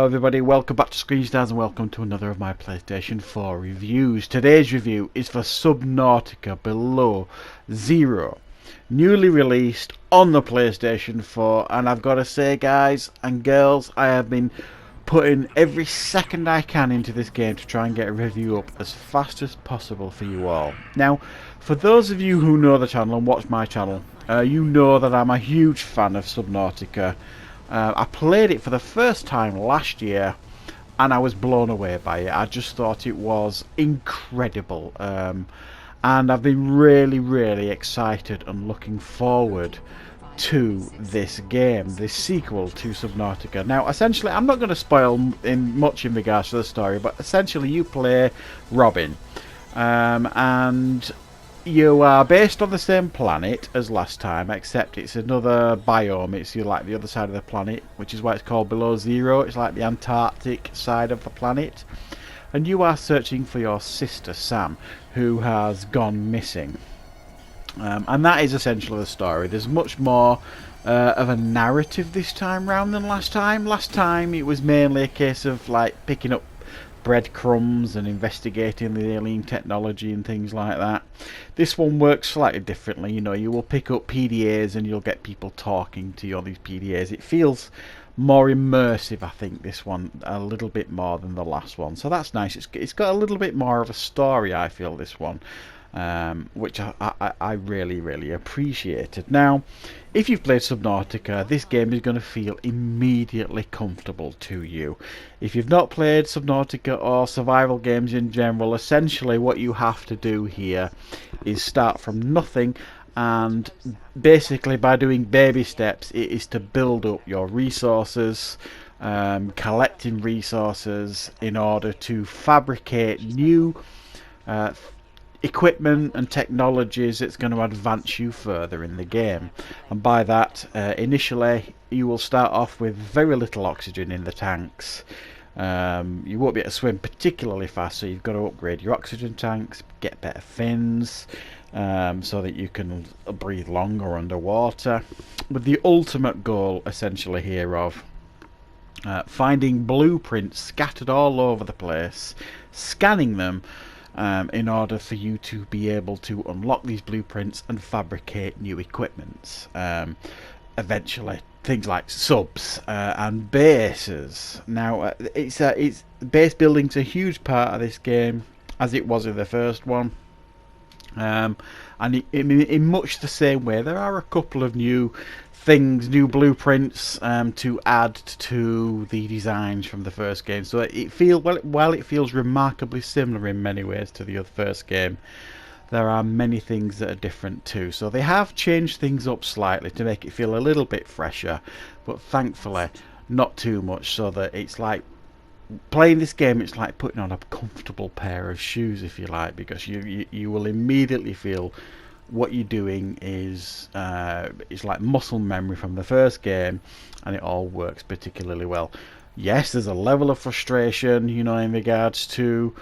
Hello everybody, welcome back to Screenstars and welcome to another of my PlayStation 4 reviews. Today's review is for Subnautica Below Zero, newly released on the PlayStation 4, and I've got to say, guys and girls, I have been putting every second I can into this game to try and get a review up as fast as possible for you all. Now, for those of you who know the channel and watch my channel, you know that I'm a huge fan of Subnautica. I played it for the first time last year and I was blown away by it. I just thought it was incredible, and I've been really excited and looking forward to this game, this sequel to Subnautica. Now essentially, I'm not going to spoil much in regards to the story, but essentially you play Robin, and you are based on the same planet as last time, except it's another biome. It's like the other side of the planet, which is why it's called Below Zero. It's like the Antarctic side of the planet. And you are searching for your sister Sam, who has gone missing. And that is essentially the story. There's much more of a narrative this time round than last time. Last time it was mainly a case of like picking up breadcrumbs and investigating the alien technology and things like that. This one works slightly differently. You know, you will pick up PDAs and you'll get people talking to you on these PDAs. It feels more immersive, I think, this one, a little bit more than the last one, so that's nice. It's got a little bit more of a story, I feel, this one, which I really appreciated. Now, if you've played Subnautica, this game is going to feel immediately comfortable to you. If you've not played Subnautica or survival games in general, essentially what you have to do here is start from nothing, and basically by doing baby steps it is to build up your resources, collecting resources in order to fabricate new equipment and technologies that's going to advance you further in the game. And by that, initially you will start off with very little oxygen in the tanks. You won't be able to swim particularly fast, so you've got to upgrade your oxygen tanks, get better fins, so that you can breathe longer underwater, with the ultimate goal essentially here of finding blueprints scattered all over the place, scanning them, in order for you to be able to unlock these blueprints and fabricate new equipments. Eventually, things like subs and bases. Now, it's base building's a huge part of this game, as it was in the first one. And in much the same way, there are a couple of new things, new blueprints to add to the designs from the first game. So while it feels remarkably similar in many ways to the first game, there are many things that are different too. So they have changed things up slightly to make it feel a little bit fresher, but thankfully not too much, so that it's like playing this game, it's like putting on a comfortable pair of shoes, if you like, because you will immediately feel what you're doing is it's like muscle memory from the first game, and it all works particularly well. Yes, there's a level of frustration, you know, in regards to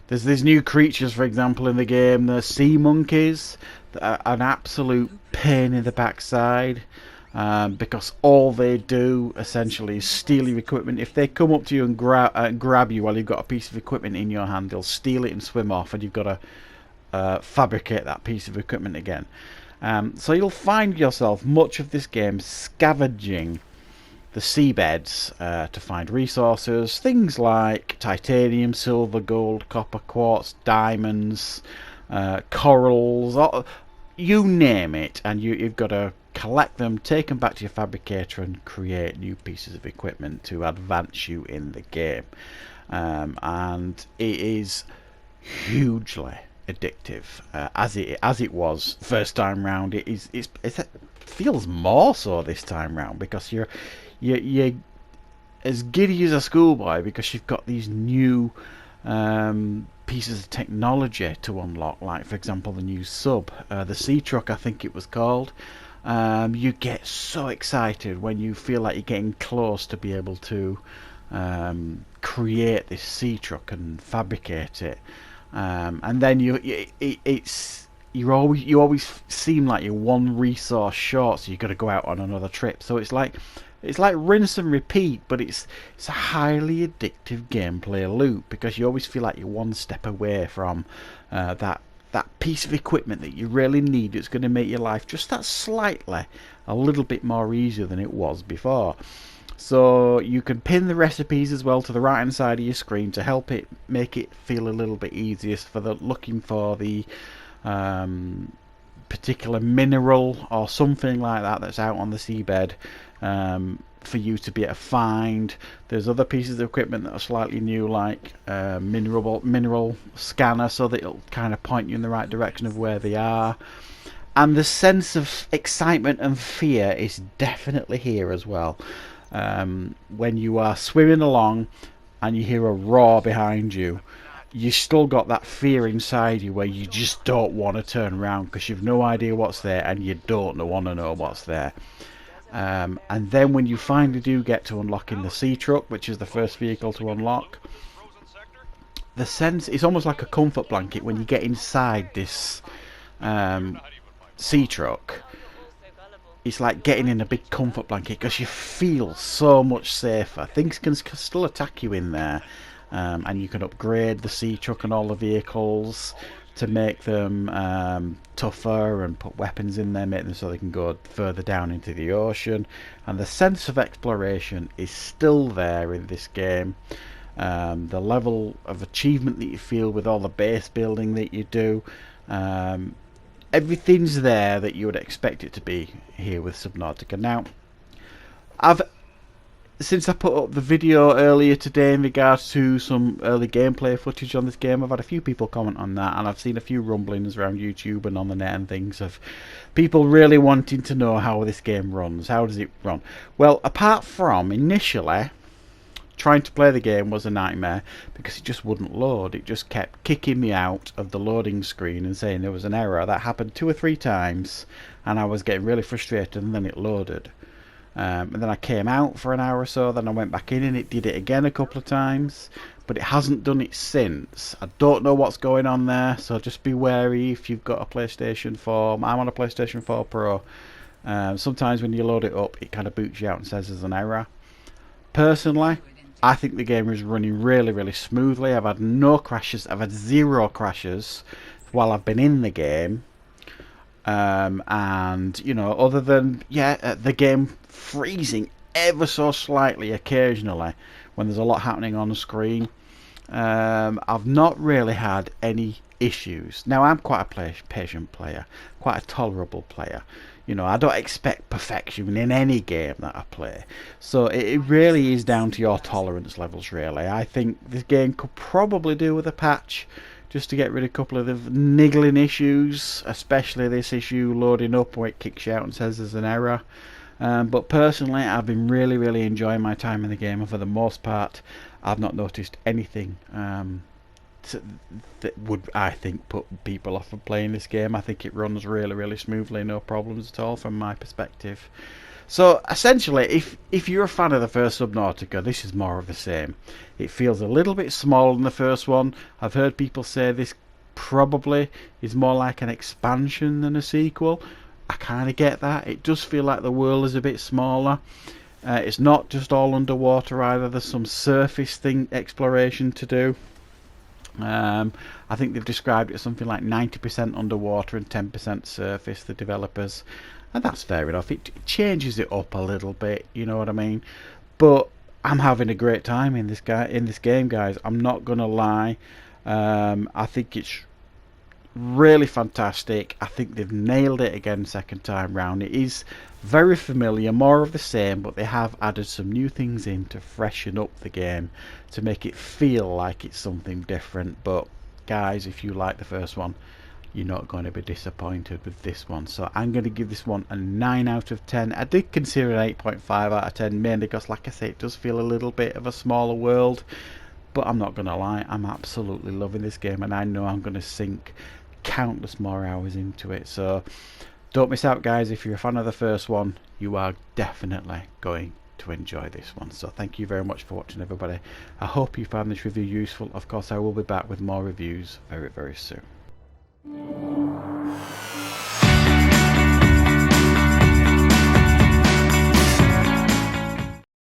there's these new creatures, for example, in the game, the sea monkeys, that are an absolute pain in the backside. Because all they do essentially is steal your equipment. If they come up to you and grab you while you've got a piece of equipment in your hand, they'll steal it and swim off, and you've got to fabricate that piece of equipment again. So you'll find yourself much of this game scavenging the seabeds to find resources, things like titanium, silver, gold, copper, quartz, diamonds, corals, you name it, and you've got to collect them, take them back to your fabricator, and create new pieces of equipment to advance you in the game. And it is hugely addictive, as it was first time round. It feels more so this time round, because you're as giddy as a schoolboy, because you've got these new pieces of technology to unlock, like for example the new sub, the sea truck, I think it was called. You get so excited when you feel like you're getting close to be able to create this sea truck and fabricate it, and then you always seem like you're one resource short, so you've got to go out on another trip. So it's like it's like rinse and repeat, but it's a highly addictive gameplay loop, because you always feel like you're one step away from that piece of equipment that you really need. It's going to make your life just that slightly a little bit more easier than it was before. So you can pin the recipes as well to the right hand side of your screen to help it make it feel a little bit easier for the looking for the particular mineral or something like that that's out on the seabed, for you to be able to find. There's other pieces of equipment that are slightly new, like mineral scanner, so that it'll kind of point you in the right direction of where they are. And the sense of excitement and fear is definitely here as well. When you are swimming along and you hear a roar behind you, you still got that fear inside you where you just don't want to turn around because you've no idea what's there and you don't want to know what's there. And then when you finally do get to unlocking the sea truck, which is the first vehicle to unlock, the sense, it's almost like a comfort blanket when you get inside this sea truck. It's like getting in a big comfort blanket because you feel so much safer. Things can still attack you in there, and you can upgrade the sea truck and all the vehicles to make them tougher and put weapons in there, make them so they can go further down into the ocean. And the sense of exploration is still there in this game. The level of achievement that you feel with all the base building that you do, everything's there that you would expect it to be here with Subnautica. Now, since I put up the video earlier today in regards to some early gameplay footage on this game, I've had a few people comment on that, and I've seen a few rumblings around YouTube and on the net and things of people really wanting to know how this game runs. How does it run? Well, apart from initially trying to play the game was a nightmare because it just wouldn't load. It just kept kicking me out of the loading screen and saying there was an error. That happened 2 or 3 times and I was getting really frustrated, and then it loaded. And then I came out for an hour or so, then I went back in and it did it again a couple of times, but it hasn't done it since. I don't know what's going on there, so just be wary if you've got a PlayStation 4. I'm on a PlayStation 4 Pro. Sometimes when you load it up, it kind of boots you out and says there's an error. Personally, I think the game is running really, really smoothly. I've had no crashes. I've had 0 crashes while I've been in the game. And, you know, other than, the game freezing ever so slightly occasionally when there's a lot happening on the screen, I've not really had any issues. Now, I'm quite a patient player, quite a tolerable player. You know, I don't expect perfection in any game that I play. So it really is down to your tolerance levels, really. I think this game could probably do with a patch just to get rid of a couple of the niggling issues, especially this issue loading up where it kicks you out and says there's an error. But personally, I've been really, really enjoying my time in the game, and for the most part, I've not noticed anything that would, I think, put people off of playing this game. I think it runs really, really smoothly, no problems at all from my perspective. So essentially, if you're a fan of the first Subnautica, this is more of the same. It feels a little bit smaller than the first one. I've heard people say this probably is more like an expansion than a sequel. I kind of get that. It does feel like the world is a bit smaller. It's not just all underwater either. There's some surface exploration to do. I think they've described it as something like 90% underwater and 10% surface, the developers, and that's fair enough. It changes it up a little bit, you know what I mean? But I'm having a great time in this game, guys. I'm not gonna lie. I think it's really fantastic. I think they've nailed it again second time round. It is very familiar, more of the same, but they have added some new things in to freshen up the game to make it feel like it's something different. But guys, if you like the first one, you're not going to be disappointed with this one. So I'm going to give this one a 9 out of 10. I did consider an 8.5 out of 10, mainly because, like I say, it does feel a little bit of a smaller world. But I'm not going to lie, I'm absolutely loving this game, and I know I'm going to sink countless more hours into it. So don't miss out, guys. If you're a fan of the first one, you are definitely going to enjoy this one. So thank you very much for watching, everybody. I hope you found this review useful. Of course, I will be back with more reviews very, very soon.